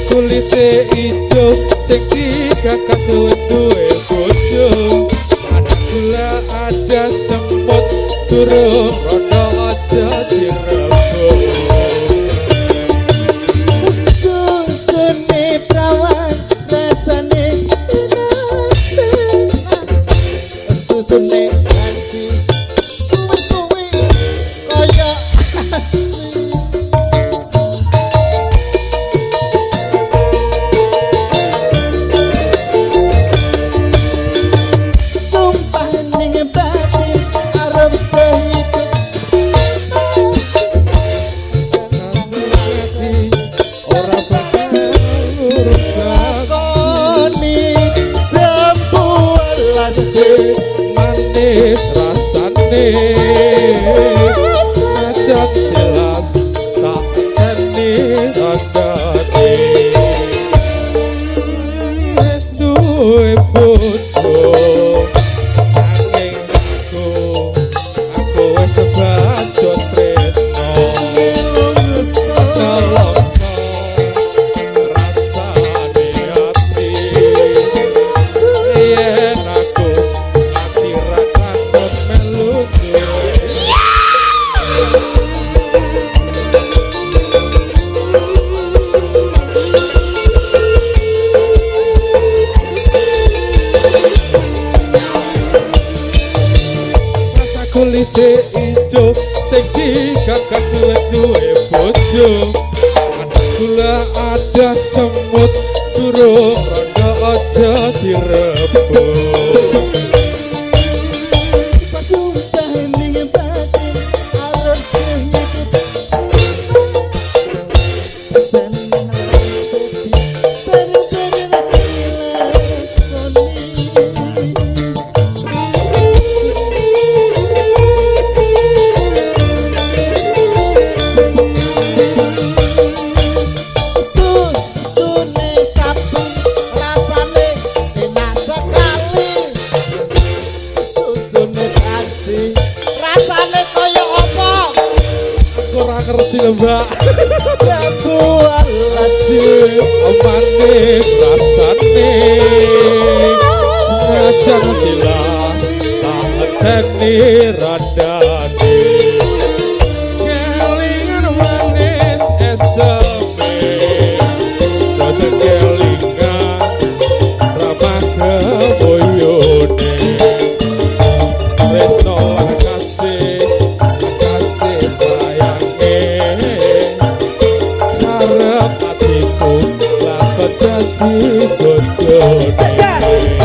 kulite ijo sing digagas duwe bojo ada gula ada semut durung rodo aja direbut susune prawan rasane susune anti suwe kaya manis rasane sajak jelas tak jadi radane wis duwe bojo nanging aku wis bacot tresno nelongso rasane ati yen aku kulite ijo sing digagas wis duwe bojo ada gula ada semut durung rodo aja direbut rasane kaya apa ora ngerti lho Mbak buah lati manis rasane aja jelas tak ngenteni radane kelingan manis eseme dosen kelingan ramah keboyone Resto kasih sayange harap hatiku dapat jadi bojone